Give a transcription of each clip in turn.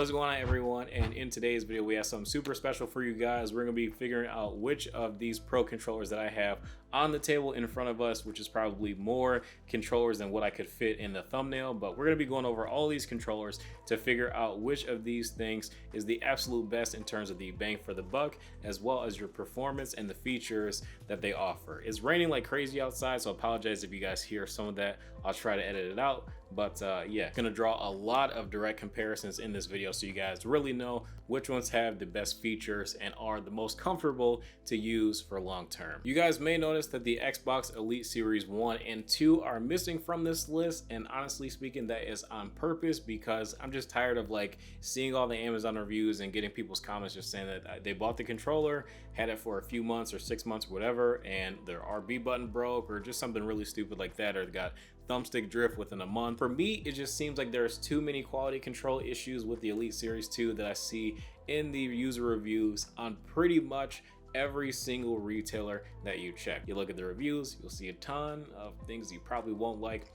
What's going on, everyone? And in today's video we have something super special for you guys. We're going to be figuring out which of these pro controllers that I have on the table in front of us, which is probably more controllers than what I could fit in the thumbnail, but we're going to be going over all these controllers to figure out which of these things is the absolute best in terms of the bang for the buck, as well as your performance and the features that they offer. It's raining like crazy outside, so I apologize if you guys hear some of that. I'll try to edit it out, but yeah, gonna draw a lot of direct comparisons in this video so you guys really know which ones have the best features and are the most comfortable to use for long term. You guys may notice that the Xbox Elite Series 1 and 2 are missing from this list, and honestly speaking, that is on purpose because I'm just tired of like seeing all the Amazon reviews and getting people's comments just saying that they bought the controller, had it for a few months or 6 months or whatever, and their RB button broke or just something really stupid like that, or they got thumbstick drift within a month. For me, it just seems like there's too many quality control issues with the Elite Series 2 that I see in the user reviews on pretty much every single retailer that you check. You look at the reviews, you'll see a ton of things you probably won't like.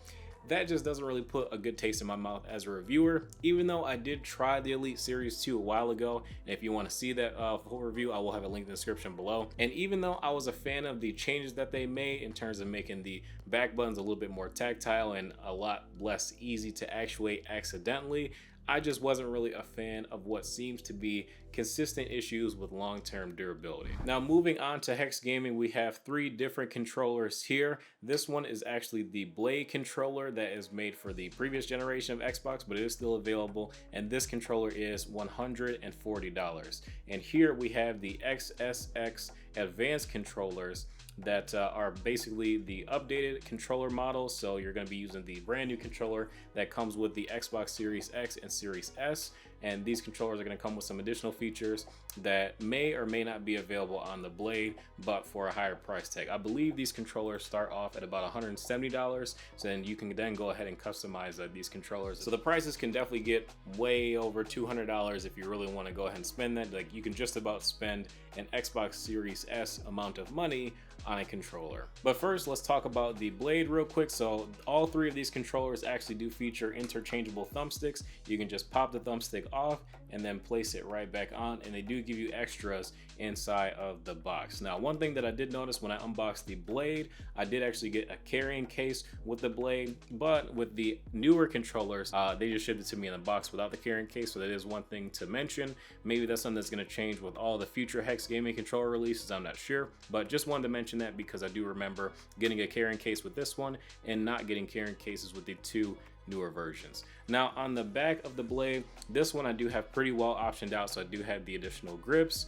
That just doesn't really put a good taste in my mouth as a reviewer, even though I did try the Elite Series 2 a while ago. And if you want to see that full review, I will have a link in the description below. And even though I was a fan of the changes that they made in terms of making the back buttons a little bit more tactile and a lot less easy to actuate accidentally, I just wasn't really a fan of what seems to be consistent issues with long-term durability. Now, moving on to Hex Gaming, we have 3 different controllers here. This one is actually the Blade controller that is made for the previous generation of Xbox, but it is still available, and this controller is $140. And here we have the XSX Advanced controllers that are basically the updated controller model. So you're going to be using the brand new controller that comes with the Xbox Series X and Series S, and these controllers are going to come with some additional features that may or may not be available on the Blade, but for a higher price tag. I believe these controllers start off at about $170, so then you can then go ahead and customize these controllers. So the prices can definitely get way over $200 if you really want to go ahead and spend that. Like, you can just about spend an Xbox Series S amount of money on a controller. But first, let's talk about the Blade real quick. So all 3 of these controllers actually do feature interchangeable thumbsticks. You can just pop the thumbstick off and then place it right back on, and they do give you extras inside of the box. Now, one thing that I did notice when I unboxed the Blade, I did actually get a carrying case with the Blade, but with the newer controllers, they just shipped it to me in a box without the carrying case, so that is one thing to mention. Maybe that's something that's going to change with all the future Hex Gaming controller releases, I'm not sure, but just wanted to mention that because I do remember getting a carrying case with this one and not getting carrying cases with the 2 newer versions. Now, on the back of the Blade, this one I do have pretty well optioned out, so I do have the additional grips.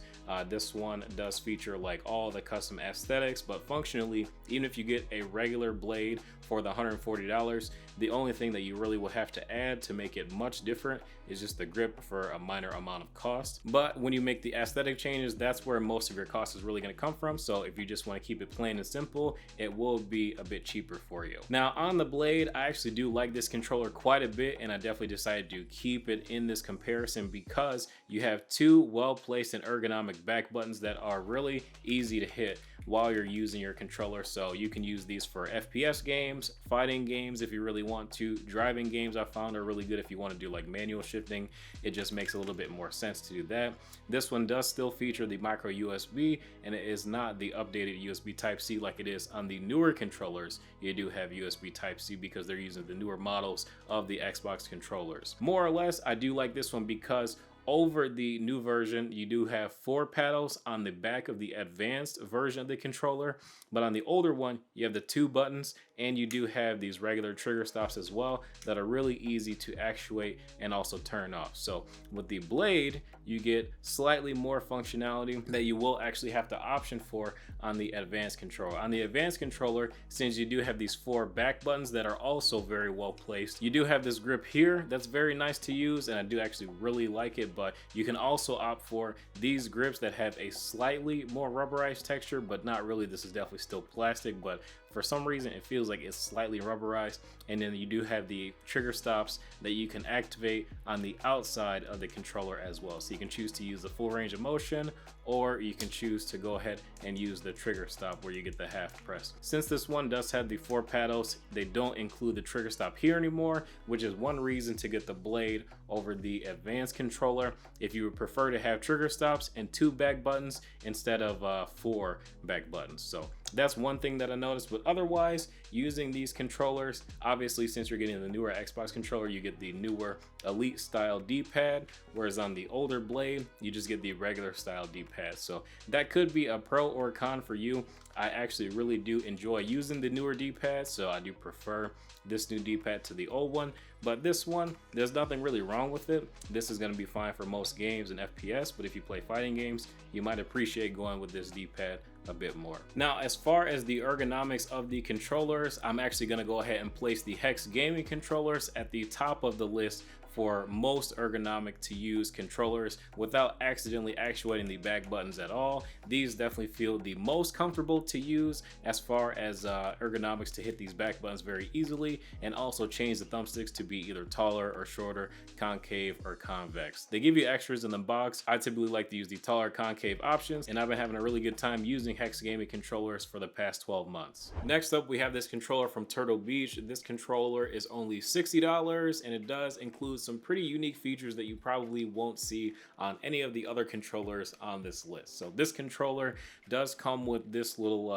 This one does feature like all the custom aesthetics, but functionally, even if you get a regular Blade for the $140, the only thing that you really will have to add to make it much different is just the grip for a minor amount of cost. But when you make the aesthetic changes, that's where most of your cost is really going to come from. So if you just want to keep it plain and simple, it will be a bit cheaper for you. Now, on the Blade, I actually do like this controller quite a bit, and I definitely decided to keep it in this comparison because you have 2 well-placed and ergonomic back buttons that are really easy to hit while you're using your controller. So you can use these for FPS games, fighting games if you really want to. Driving games I found are really good if you want to do like manual shifting. It just makes a little bit more sense to do that. This one does still feature the micro USB, and it is not the updated USB Type-C like it is on the newer controllers. You do have USB Type-C because they're using the newer models of the Xbox controllers. More or less, I do like this one because over the new version, you do have 4 paddles on the back of the advanced version of the controller, but on the older one, you have the 2 buttons, and you do have these regular trigger stops as well that are really easy to actuate and also turn off. So with the Blade, you get slightly more functionality that you will actually have to option for on the advanced controller. On the advanced controller, since you do have these 4 back buttons that are also very well placed, you do have this grip here that's very nice to use, and I do actually really like it, but you can also opt for these grips that have a slightly more rubberized texture, but not really. This is definitely still plastic, but for some reason it feels like it's slightly rubberized. And then you do have the trigger stops that you can activate on the outside of the controller as well. So you can choose to use the full range of motion, or you can choose to go ahead and use the trigger stop where you get the half press. Since this one does have the 4 paddles, they don't include the trigger stop here anymore, which is one reason to get the Blade over the Advanced controller if you would prefer to have trigger stops and 2 back buttons instead of 4 back buttons. So that's one thing that I noticed. But otherwise, using these controllers, obviously since you're getting the newer Xbox controller, you get the newer Elite style D-pad, whereas on the older Blade you just get the regular style D-pad. So that could be a pro or a con for you. I actually really do enjoy using the newer D-pad, so I do prefer this new D-pad to the old one. But this one, there's nothing really wrong with it. This is going to be fine for most games and FPS, but if you play fighting games, you might appreciate going with this D-pad a bit more. Now, as far as the ergonomics of the controllers, I'm actually going to go ahead and place the Hex gaming controllers at the top of the list for most ergonomic to use controllers without accidentally actuating the back buttons at all. These definitely feel the most comfortable to use as far as ergonomics to hit these back buttons very easily, and also change the thumbsticks to be either taller or shorter, concave or convex. They give you extras in the box. I typically like to use the taller concave options, and I've been having a really good time using Hex gaming controllers for the past 12 months. Next up, we have this controller from Turtle Beach. This controller is only $60, and it does include some pretty unique features that you probably won't see on any of the other controllers on this list. So this controller does come with this little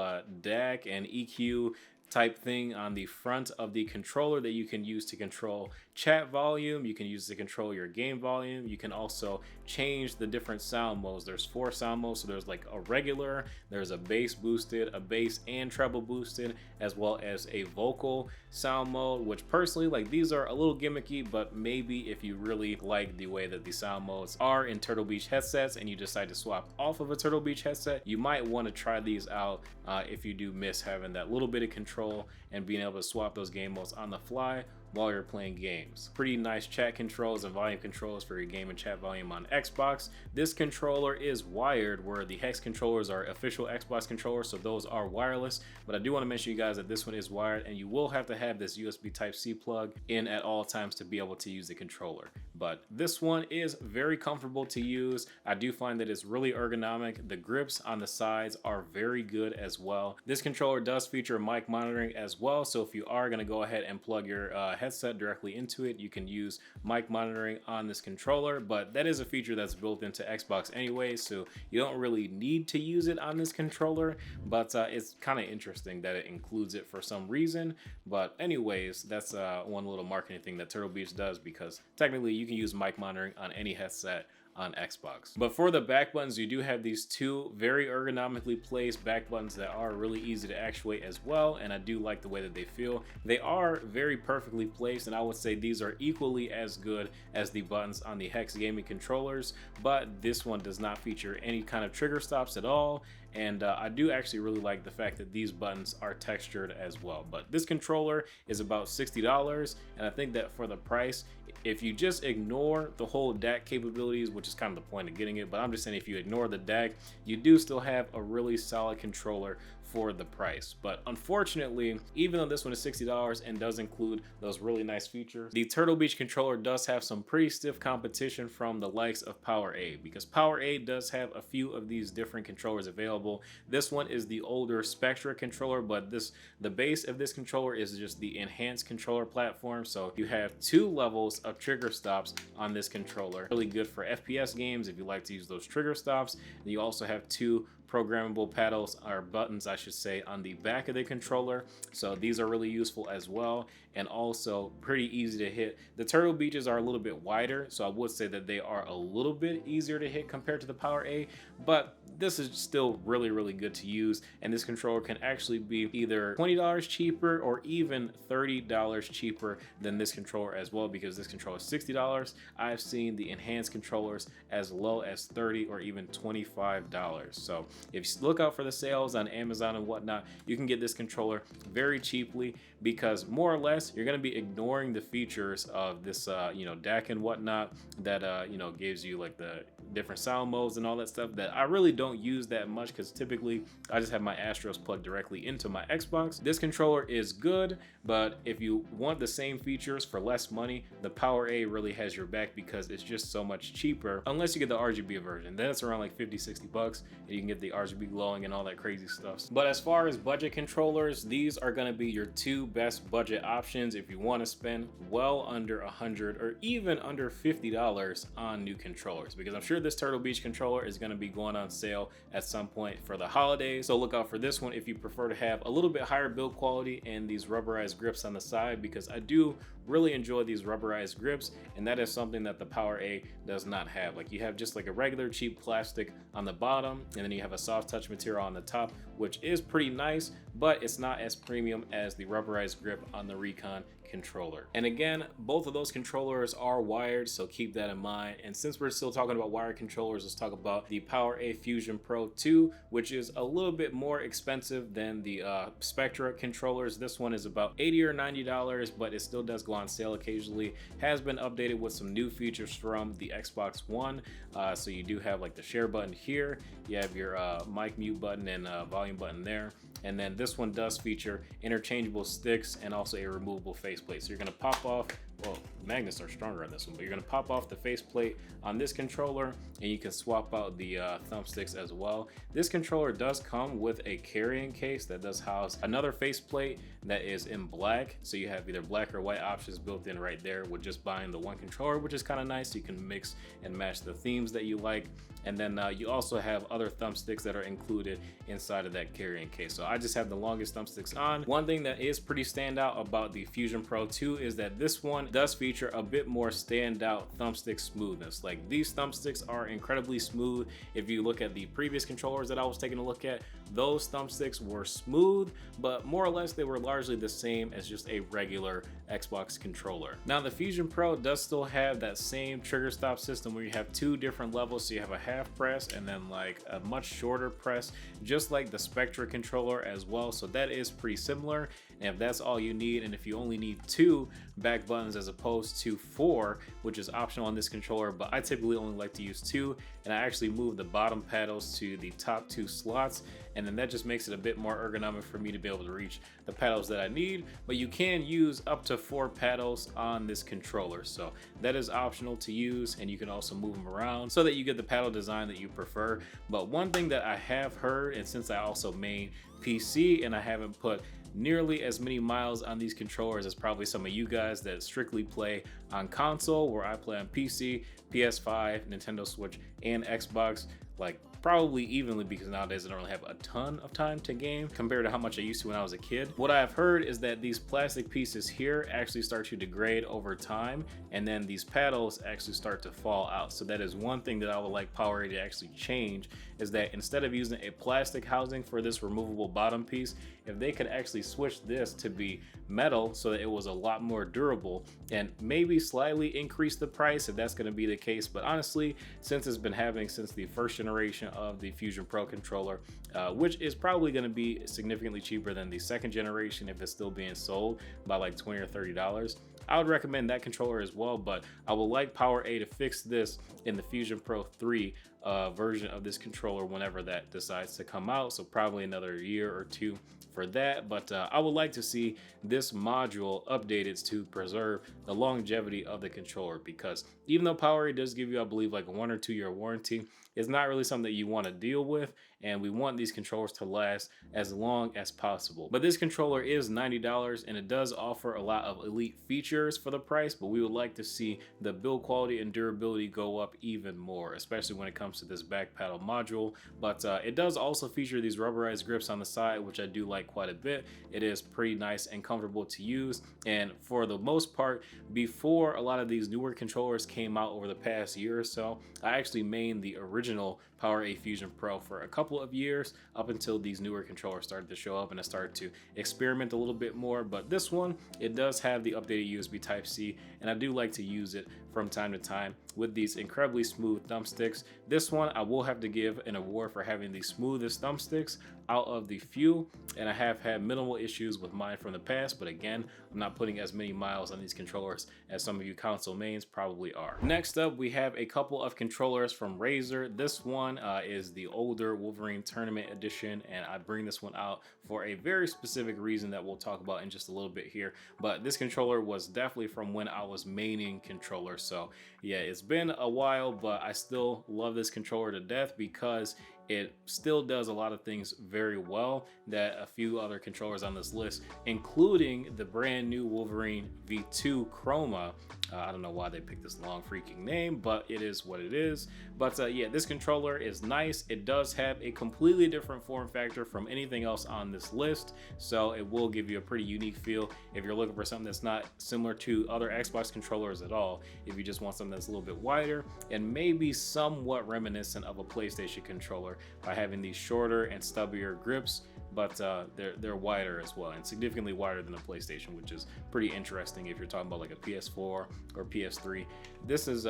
DAC and EQ type thing on the front of the controller that you can use to control chat volume. You can use to control your game volume. You can also change the different sound modes. There's 4 sound modes, so there's like a regular, there's a bass boosted, a bass and treble boosted, as well as a vocal sound mode, which personally, like, these are a little gimmicky, but maybe if you really like the way that the sound modes are in Turtle Beach headsets and you decide to swap off of a Turtle Beach headset, you might want to try these out if you do miss having that little bit of control and being able to swap those game modes on the fly while you're playing games. Pretty nice chat controls and volume controls for your game and chat volume on Xbox. This controller is wired, where the Hex controllers are official Xbox controllers, so those are wireless. But I do want to mention you guys that this one is wired, and you will have to have this USB Type-C plug in at all times to be able to use the controller. But this one is very comfortable to use. I do find that it's really ergonomic. The grips on the sides are very good as well. This controller does feature mic monitoring as well, so if you are going to go ahead and plug your headset directly into it, you can use mic monitoring on this controller, but that is a feature that's built into Xbox anyway, so you don't really need to use it on this controller. But it's kind of interesting that it includes it for some reason. But anyways, that's one little marketing thing that Turtle Beach does, because technically you can use mic monitoring on any headset on Xbox. But for the back buttons, you do have these 2 very ergonomically placed back buttons that are really easy to actuate as well, and I do like the way that they feel. They are very perfectly placed, and I would say these are equally as good as the buttons on the Hex gaming controllers, but this one does not feature any kind of trigger stops at all. And I do actually really like the fact that these buttons are textured as well. But this controller is about $60, and I think that for the price, if you just ignore the whole DAC capabilities, which is kind of the point of getting it, but I'm just saying if you ignore the DAC, you do still have a really solid controller for the price. But unfortunately, even though this one is $60 and does include those really nice features, the Turtle Beach controller does have some pretty stiff competition from the likes of PowerA, because PowerA does have a few of these different controllers available. This one is the older Spectra controller, but the base of this controller is just the enhanced controller platform. So you have 2 levels of trigger stops on this controller. Really good for FPS games if you like to use those trigger stops. And you also have 2 programmable paddles, or buttons I should say, on the back of the controller, so these are really useful as well, and also pretty easy to hit. The Turtle Beaches are a little bit wider, so I would say that they are a little bit easier to hit compared to the PowerA, but this is still really good to use, and this controller can actually be either $20 cheaper or even $30 cheaper than this controller as well, because this controller is $60. I've seen the enhanced controllers as low as $30 or even $25. So if you look out for the sales on Amazon and whatnot, you can get this controller very cheaply, because more or less you're going to be ignoring the features of this DAC and whatnot that gives you like different sound modes and all that stuff that I really don't use that much, because typically I just have my Astros plugged directly into my Xbox. This controller is good, but if you want the same features for less money, the PowerA really has your back, because it's just so much cheaper, unless you get the RGB version. Then it's around like 50-60 bucks, and you can get the RGB glowing and all that crazy stuff. But as far as budget controllers, these are going to be your two best budget options if you want to spend well under $100 or even under $50 on new controllers, because I'm sure this Turtle Beach controller is going to be going on sale at some point for the holidays. So look out for this one if you prefer to have a little bit higher build quality and these rubberized grips on the side, because I do really enjoy these rubberized grips, and that is something that the PowerA does not have. Like, you have just like a regular cheap plastic on the bottom, and then you have a soft touch material on the top, which is pretty nice, but it's not as premium as the rubberized grip on the Recon controller. And again, both of those controllers are wired, so keep that in mind. And since we're still talking about wired controllers, let's talk about the PowerA Fusion Pro 2, which is a little bit more expensive than the Spectra controllers. This one is about $80 or $90, but it still does go on sale occasionally. Has been updated with some new features from the Xbox One. So you do have like the share button here, you have your mic mute button and volume button there, and then this one does feature interchangeable sticks and also a removable faceplate. So you're going to pop off, well, magnets are stronger on this one, but you're going to pop off the faceplate on this controller, and you can swap out the thumbsticks as well. This controller does come with a carrying case that does house another faceplate that is in black, so you have either black or white options built in right there with just buying the one controller, which is kind of nice. You can mix and match the themes that you like. And then you also have other thumbsticks that are included inside of that carrying case. So I just have the longest thumbsticks on. One thing that is pretty standout about the Fusion Pro 2 is that this one does feature a bit more standout thumbstick smoothness. Like, these thumbsticks are incredibly smooth. If you look at the previous controllers that I was taking a look at, those thumbsticks were smooth, but more or less they were largely the same as just a regular Xbox controller. Now, the Fusion Pro does still have that same trigger stop system where you have two different levels. So you have a half press and then like a much shorter press, just like the Spectra controller as well. So that is pretty similar. And if that's all you need, and if you only need 2 back buttons as opposed to 4, which is optional on this controller, but I typically only like to use 2, and I actually move the bottom paddles to the top 2 slots, and then that just makes it a bit more ergonomic for me to be able to reach the paddles that I need. But you can use up to 4 paddles on this controller, so that is optional to use, and you can also move them around so that you get the paddle design that you prefer. But one thing that I have heard, and since I also main PC and I haven't put nearly as many miles on these controllers as probably some of you guys that strictly play on console, where I play on PC, PS5, Nintendo Switch, and Xbox, like probably evenly, because nowadays I don't really have a ton of time to game compared to how much I used to when I was a kid. What I've heard is that these plastic pieces here actually start to degrade over time, and then these paddles actually start to fall out. So that is one thing that I would like PowerA to actually change, is that instead of using a plastic housing for this removable bottom piece, if they could actually switch this to be metal so that it was a lot more durable, and maybe slightly increase the price if that's going to be the case. But honestly, since it's been happening since the first generation of the Fusion Pro controller, which is probably going to be significantly cheaper than the second generation if it's still being sold by like $20 or $30, I would recommend that controller as well. But I would like PowerA to fix this in the Fusion Pro 3 version of this controller whenever that decides to come out. So probably another year or 2 for that. But I would like to see this module updated to preserve the longevity of the controller, because even though PowerA does give you, I believe, like a 1 or 2 year warranty, it's not really something that you want to deal with, and we want these controllers to last as long as possible. But this controller is $90, and it does offer a lot of elite features for the price, but we would like to see the build quality and durability go up even more, especially when it comes to this back paddle module. But it does also feature these rubberized grips on the side, which I do like quite a bit. It is pretty nice and comfortable to use, and for the most part, before a lot of these newer controllers came out over the past year or so, I actually mained the original PowerA Fusion Pro for a couple of years, up until these newer controllers started to show up and I started to experiment a little bit more. But this one, it does have the updated USB Type-C, and I do like to use it from time to time with these incredibly smooth thumbsticks. This one I will have to give an award for having the smoothest thumbsticks out of the few, and I have had minimal issues with mine from the past, but again, I'm not putting as many miles on these controllers as some of you console mains probably are. Next up, we have a couple of controllers from Razer. This one is the older Wolverine Tournament Edition, and I bring this one out for a very specific reason that we'll talk about in just a little bit here. But this controller was definitely from when I was maining controllers, so yeah, it's been a while, but I still love this controller to death because it still does a lot of things very well that a few other controllers on this list, including the brand new Wolverine V2 Chroma. I don't know why they picked this long freaking name, but it is what it is. But yeah, this controller is nice. It does have a completely different form factor from anything else on this list, so it will give you a pretty unique feel if you're looking for something that's not similar to other Xbox controllers at all. If you just want something that's a little bit wider and maybe somewhat reminiscent of a PlayStation controller by having these shorter and stubbier grips, but they're wider as well, and significantly wider than a PlayStation, which is pretty interesting if you're talking about like a PS4 or PS3. This is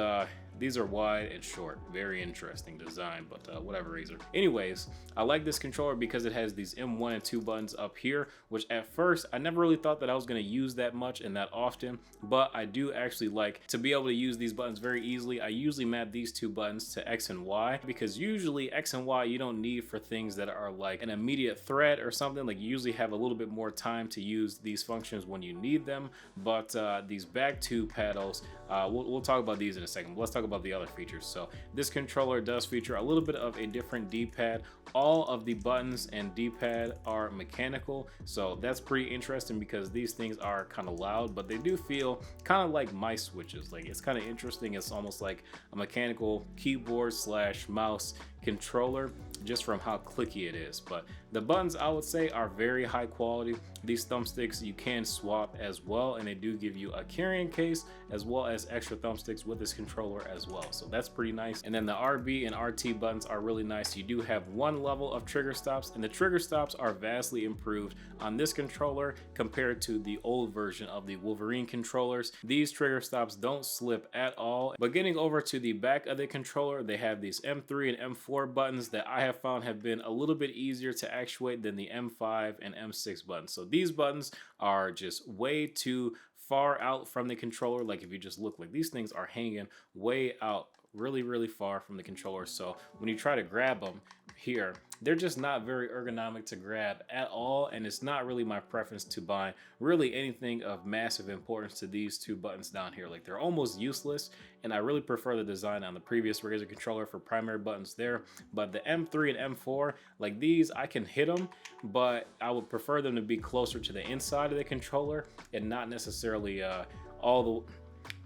these are wide and short, very interesting design, but whatever, Razer. Anyways, I like this controller because it has these M1 and 2 buttons up here, which at first I never really thought that I was going to use that much and that often, but I do actually like to be able to use these buttons very easily. I usually map these 2 buttons to X and Y because usually X and Y you don't need for things that are like an immediate threat or something. Like you usually have a little bit more time to use these functions when you need them, but these back 2 paddles, we'll talk about these in a second, but let's talk about the other features. So this controller does feature a little bit of a different D-pad. All of the buttons and D-pad are mechanical, so that's pretty interesting because these things are kind of loud, but they do feel kind of like mice switches. Like it's kind of interesting. It's almost like a mechanical keyboard slash mouse controller just from how clicky it is. But the buttons, I would say, are very high quality. These thumbsticks you can swap as well, and they do give you a carrying case as well as extra thumbsticks with this controller as well, so that's pretty nice. And then the RB and RT buttons are really nice. You do have one level of trigger stops, and the trigger stops are vastly improved on this controller compared to the old version of the Wolverine controllers. These trigger stops don't slip at all. But getting over to the back of the controller, they have these M3 and M4 buttons that I have found have been a little bit easier to actuate than the M5 and M6 buttons. So these buttons are just way too far out from the controller. Like if you just look, like these things are hanging way out really far from the controller, so when you try to grab them here, they're just not very ergonomic to grab at all, and it's not really my preference to buy really anything of massive importance to these 2 buttons down here. Like they're almost useless, and I really prefer the design on the previous Razer controller for primary buttons there. But the M3 and M4, like these, I can hit them, but I would prefer them to be closer to the inside of the controller and not necessarily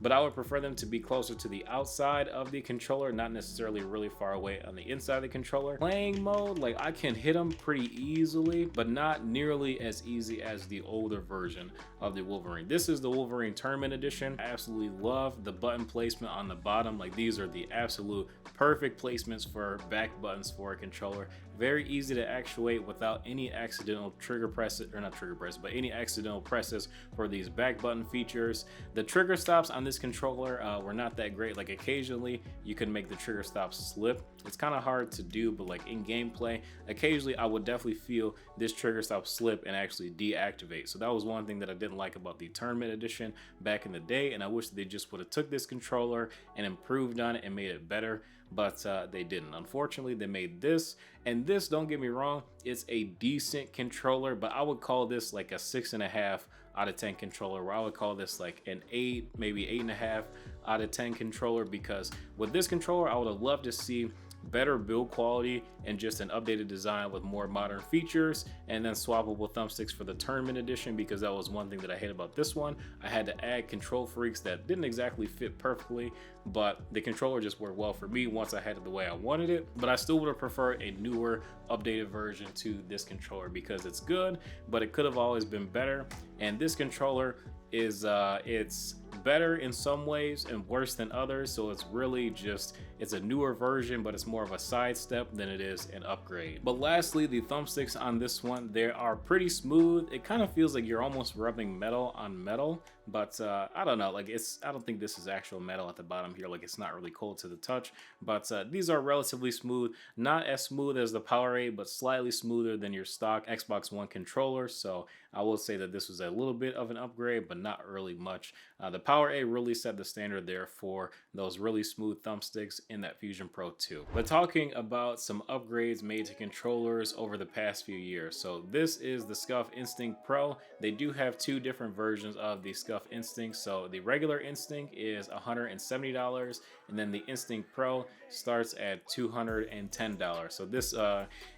but I would prefer them to be closer to the outside of the controller, not necessarily really far away on the inside of the controller. Playing mode, like I can hit them pretty easily, but not nearly as easy as the older version of the Wolverine. This is the Wolverine Tournament Edition. I absolutely love the button placement on the bottom. Like these are the absolute perfect placements for back buttons for a controller. Very easy to actuate without any accidental trigger presses, or not trigger press, but any accidental presses for these back button features. The trigger stops on this controller were not that great. Like occasionally you can make the trigger stops slip. It's kind of hard to do, but like in gameplay, occasionally I would definitely feel this trigger stop slip and actually deactivate. So that was one thing that I didn't like about the Tournament Edition back in the day, and I wish they just would have took this controller and improved on it and made it better, but they didn't. Unfortunately, they made this, and this, don't get me wrong, it's a decent controller, but I would call this like a 6.5 out of 10 controller, where I would call this like an 8, maybe 8.5 out of 10 controller, because with this controller I would have loved to see better build quality and just an updated design with more modern features, and then swappable thumbsticks for the Tournament Edition, because that was one thing that I hate about this one. I had to add control freaks that didn't exactly fit perfectly, but the controller just worked well for me once I had it the way I wanted it. But I still would have preferred a newer, updated version to this controller, because it's good, but it could have always been better. And this controller is it's better in some ways and worse than others, so it's really just, it's a newer version, but it's more of a sidestep than it is an upgrade. But lastly, the thumbsticks on this one, they are pretty smooth. It kind of feels like you're almost rubbing metal on metal, but I don't know, like I don't think this is actual metal at the bottom here, like it's not really cold to the touch, but these are relatively smooth, not as smooth as the PowerA, but slightly smoother than your stock Xbox One controller, so I will say that this was a little bit of an upgrade, but not really much. The PowerA really set the standard there for those really smooth thumbsticks in that Fusion Pro 2. But talking about some upgrades made to controllers over the past few years. So this is the Scuf Instinct Pro. They do have two different versions of the Scuf Instinct. So the regular Instinct is $170, and then the Instinct Pro starts at $210. So this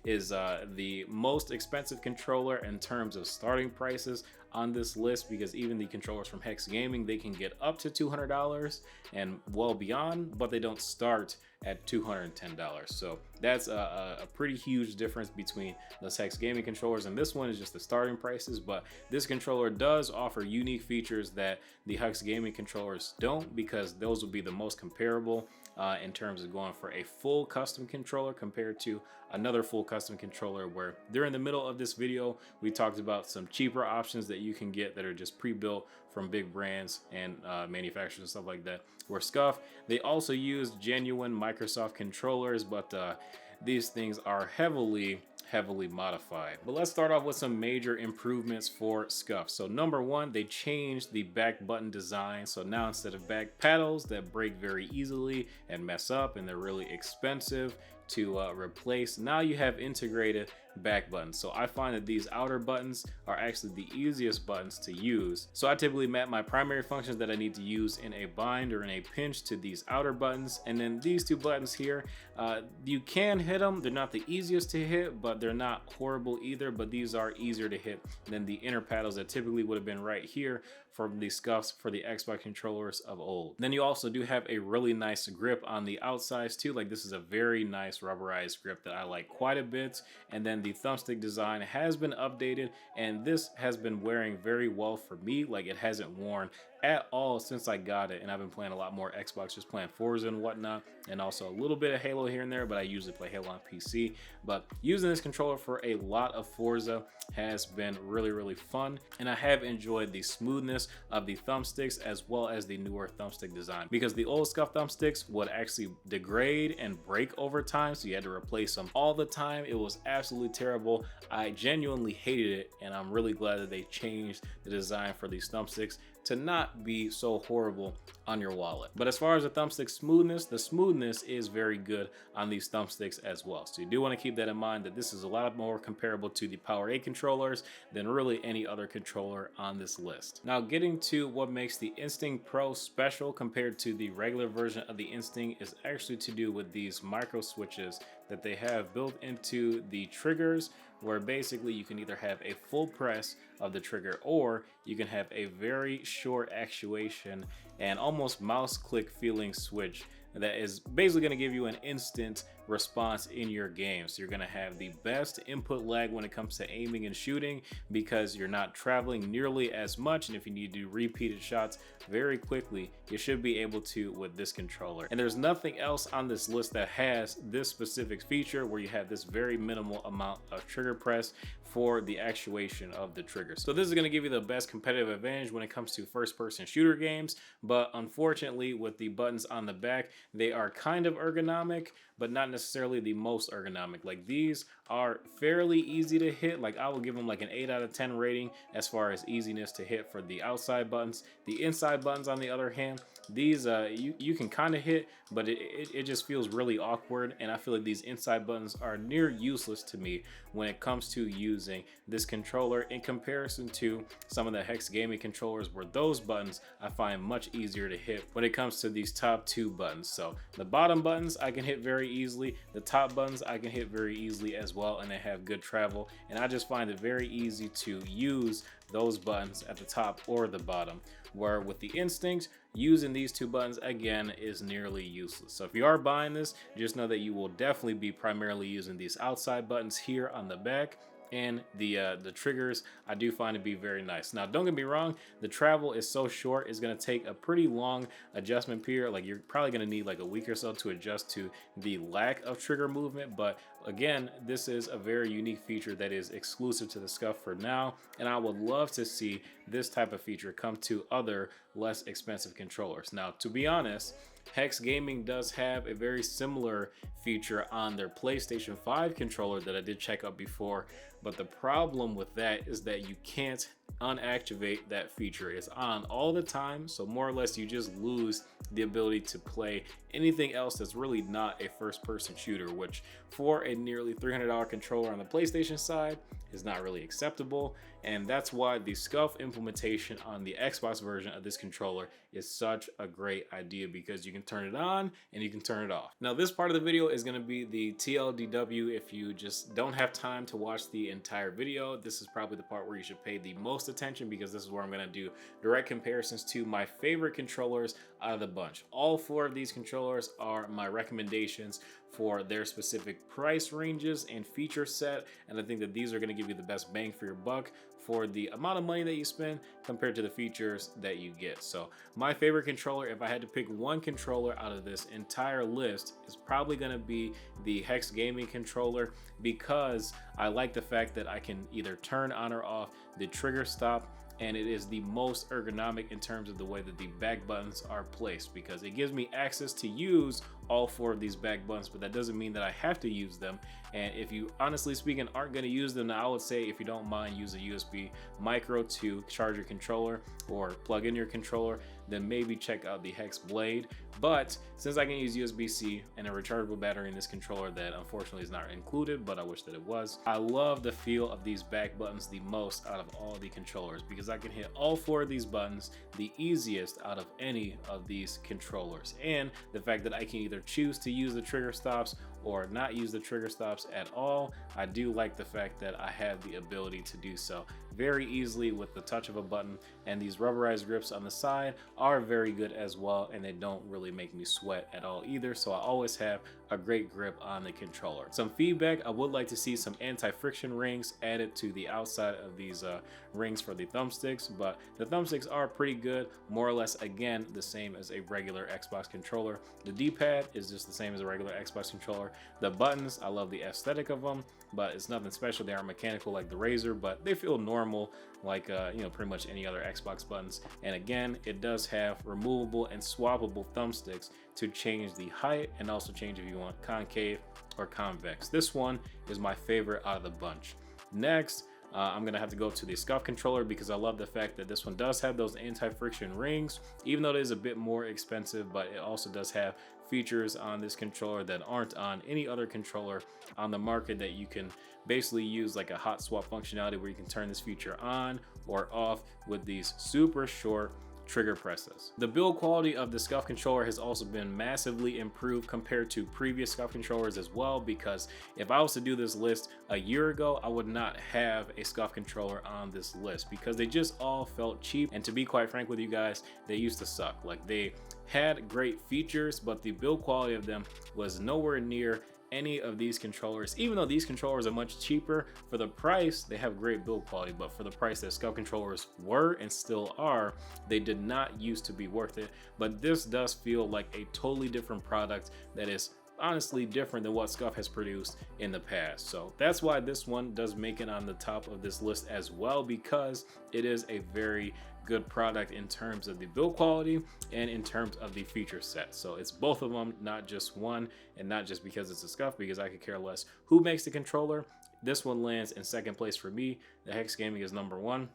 is the most expensive controller in terms of starting prices on this list, because even the controllers from Hex Gaming, they can get up to $200 and well beyond, but they don't start at $210. So that's a pretty huge difference between those Hex Gaming controllers, and this one is just the starting prices. But this controller does offer unique features that the Hex Gaming controllers don't, because those will be the most comparable in terms of going for a full custom controller compared to another full custom controller, where during the middle of this video we talked about some cheaper options that you can get that are just pre-built from big brands and manufacturers and stuff like that. Where Scuf, they also use genuine Microsoft controllers, but these things are heavily modified. But let's start off with some major improvements for Scuf. So number one, they changed the back button design. So now instead of back paddles that break very easily and mess up and they're really expensive to replace, now you have integrated back buttons. So I find that these outer buttons are actually the easiest buttons to use. So I typically map my primary functions that I need to use in a bind or in a pinch to these outer buttons, and then these two buttons here, you can hit them. They're not the easiest to hit, but they're not horrible either, but these are easier to hit than the inner paddles that typically would have been right here from the Scufs for the Xbox controllers of old. Then you also do have a really nice grip on the outsides too. Like this is a very nice rubberized grip that I like quite a bit. And then the thumbstick design has been updated, and this has been wearing very well for me. Like it hasn't worn at all since I got it, and I've been playing a lot more Xbox, just playing Forza and whatnot, and also a little bit of Halo here and there, but I usually play Halo on PC. But using this controller for a lot of Forza has been really fun, and I have enjoyed the smoothness of the thumbsticks as well as the newer thumbstick design, because the old Scuf thumbsticks would actually degrade and break over time, so you had to replace them all the time. It was absolutely terrible. I genuinely hated it, and I'm really glad that they changed the design for these thumbsticks to not be so horrible on your wallet. But as far as the thumbstick smoothness, the smoothness is very good on these thumbsticks as well. So you do want to keep that in mind, that this is a lot more comparable to the PowerA controllers than really any other controller on this list. Now getting to what makes the Instinct Pro special compared to the regular version of the Instinct is actually to do with these micro switches that they have built into the triggers, where basically you can either have a full press of the trigger, or you can have a very short actuation and almost mouse click feeling switch that is basically going to give you an instant response in your game. So you're going to have the best input lag when it comes to aiming and shooting, because you're not traveling nearly as much, and if you need to do repeated shots very quickly, you should be able to with this controller. And there's nothing else on this list that has this specific feature, where you have this very minimal amount of trigger press for the actuation of the trigger. So this is going to give you the best competitive advantage when it comes to first-person shooter games, but unfortunately with the buttons on the back, they are kind of ergonomic, but not necessarily the most ergonomic. Like these are fairly easy to hit. Like I will give them like an 8 out of 10 rating as far as easiness to hit for the outside buttons. The inside buttons, on the other hand, these you can kind of hit, but it just feels really awkward, and I feel like these inside buttons are near useless to me when it comes to using this controller in comparison to some of the Hex Gaming controllers, where those buttons I find much easier to hit when it comes to these top two buttons. So the bottom buttons I can hit very easily, the top buttons I can hit very easily as well, and they have good travel, and I just find it very easy to use those buttons at the top or the bottom, where with the Instinct, using these two buttons again is nearly useless. So if you are buying this, just know that you will definitely be primarily using these outside buttons here on the back and the triggers I do find to be very nice. Now don't get me wrong, the travel is so short, it's going to take a pretty long adjustment period. Like you're probably going to need like a week or so to adjust to the lack of trigger movement, but again, this is a very unique feature that is exclusive to the Scuf for now, and I would love to see this type of feature come to other less expensive controllers. Now to be honest, Hex Gaming does have a very similar feature on their PlayStation 5 controller that I did check out before, but the problem with that is that you can't unactivate that feature. It's on all the time, so more or less you just lose the ability to play anything else that's really not a first-person shooter, which for a nearly $300 controller on the PlayStation side is not really acceptable. And that's why the Scuf implementation on the Xbox version of this controller is such a great idea, because you can turn it on and you can turn it off. Now this part of the video is going to be the TLDW. If you just don't have time to watch the entire video, this is probably the part where you should pay the most attention, because this is where I'm going to do direct comparisons to my favorite controllers out of the bunch. All 4 of these controllers are my recommendations for their specific price ranges and feature set, and I think that these are going to give you the best bang for your buck for the amount of money that you spend compared to the features that you get. So my favorite controller, if I had to pick one controller out of this entire list, is probably going to be the Hex Gaming controller, because I like the fact that I can either turn on or off the trigger stop, and it is the most ergonomic in terms of the way that the back buttons are placed, because it gives me access to use all 4 of these back buttons, but that doesn't mean that I have to use them. And if you honestly speaking aren't going to use them, I would say if you don't mind, use a USB micro to charge your controller or plug in your controller, then maybe check out the Hex Blade. But since I can use USB-C and a rechargeable battery in this controller that unfortunately is not included, but I wish that it was, I love the feel of these back buttons the most out of all the controllers, because I can hit all 4 of these buttons the easiest out of any of these controllers. And the fact that I can either choose to use the trigger stops or not use the trigger stops at all, I do like the fact that I have the ability to do so very easily with the touch of a button. And these rubberized grips on the side are very good as well, and they don't really make me sweat at all either, so I always have a great grip on the controller. Some feedback: I would like to see some anti-friction rings added to the outside of these rings for the thumbsticks, but the thumbsticks are pretty good, more or less again the same as a regular Xbox controller. The D-pad is just the same as a regular Xbox controller. The buttons, I love the aesthetic of them, but it's nothing special. They aren't mechanical like the Razer, but they feel normal like you know, pretty much any other Xbox buttons. And again, it does have removable and swappable thumbsticks to change the height, and also change if you want concave or convex. This one is my favorite out of the bunch. Next, I'm gonna have to go to the Scuf controller, because I love the fact that this one does have those anti-friction rings, even though it is a bit more expensive, but it also does have features on this controller that aren't on any other controller on the market, that you can basically use like a hot swap functionality where you can turn this feature on or off with these super short trigger presses. The build quality of the Scuf controller has also been massively improved compared to previous Scuf controllers as well, because if I was to do this list a year ago, I would not have a Scuf controller on this list, because they just all felt cheap, and to be quite frank with you guys, they used to suck. Like, they had great features, but the build quality of them was nowhere near any of these controllers. Even though these controllers are much cheaper, for the price they have great build quality, but for the price that Scuf controllers were and still are, they did not used to be worth it. But this does feel like a totally different product that is honestly different than what Scuf has produced in the past. So that's why this one does make it on the top of this list as well, because it is a very good product in terms of the build quality and in terms of the feature set. So it's both of them, not just one, and not just because it's a Scuf, because I could care less who makes the controller. This one lands in second place for me. The Hex Gaming is number 1.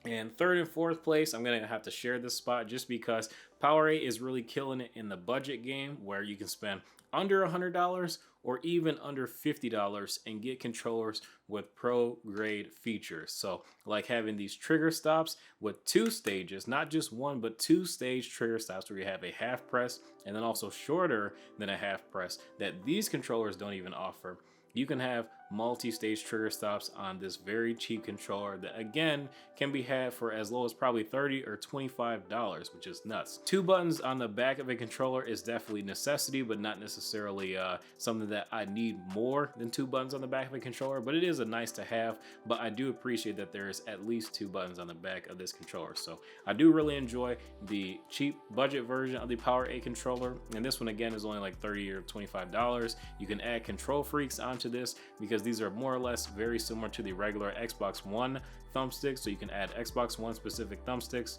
And third and fourth place, I'm gonna have to share this spot, just because PowerA is really killing it in the budget game, where you can spend under $100 or even under $50 and get controllers with pro grade features. So like having these trigger stops with 2 stages, not just one, but 2 stage trigger stops, where you have a half press and then also shorter than a half press, that these controllers don't even offer. You can have multi-stage trigger stops on this very cheap controller that again can be had for as low as probably $30 or $25, which is nuts. 2 buttons on the back of a controller is definitely necessity, but not necessarily something that I need more than 2 buttons on the back of a controller, but it is a nice to have. But I do appreciate that there is at least 2 buttons on the back of this controller. So I do really enjoy the cheap budget version of the PowerA controller, and this one again is only like $30 or $25. You can add control freaks onto this because these are more or less very similar to the regular Xbox One thumbsticks, so you can add Xbox One specific thumbsticks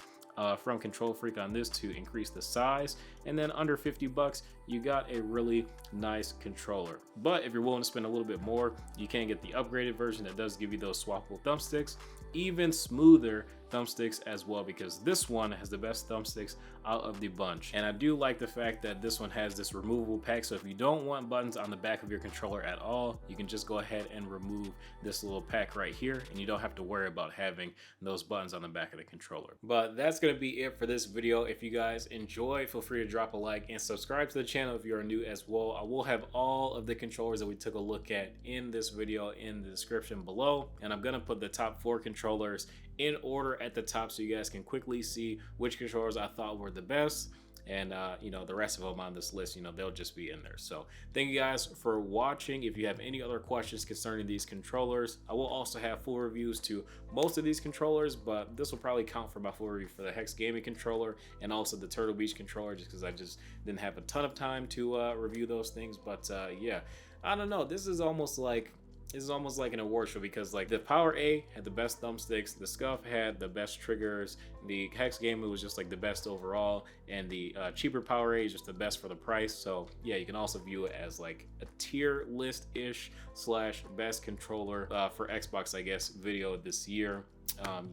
from Control Freak on this to increase the size, and then under 50 bucks you got a really nice controller. But if you're willing to spend a little bit more, you can get the upgraded version that does give you those swappable thumbsticks, even smoother thumbsticks as well, because this one has the best thumbsticks out of the bunch. And I do like the fact that this one has this removable pack, so if you don't want buttons on the back of your controller at all, you can just go ahead and remove this little pack right here, and you don't have to worry about having those buttons on the back of the controller. But that's gonna be it for this video. If you guys enjoyed, feel free to drop a like and subscribe to the channel if you're new as well. I will have all of the controllers that we took a look at in this video in the description below, and I'm gonna put the top 4 controllers in order at the top so you guys can quickly see which controllers I thought were the best, and you know, the rest of them on this list, you know, they'll just be in there. So thank you guys for watching. If you have any other questions concerning these controllers, I will also have full reviews to most of these controllers, but this will probably count for my full review for the Hex gaming controller and also the Turtle Beach controller, just because I just didn't have a ton of time to review those things. But yeah, I don't know, this is almost like an award show, because like the PowerA had the best thumbsticks, the Scuf had the best triggers, the Hex Gamer was just like the best overall, and the cheaper PowerA is just the best for the price. So yeah, you can also view it as like a tier list-ish / best controller for Xbox, I guess, video this year.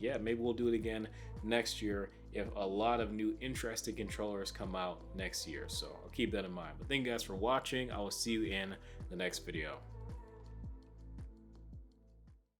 Yeah, maybe we'll do it again next year if a lot of new interesting controllers come out next year. So I'll keep that in mind. But thank you guys for watching. I will see you in the next video.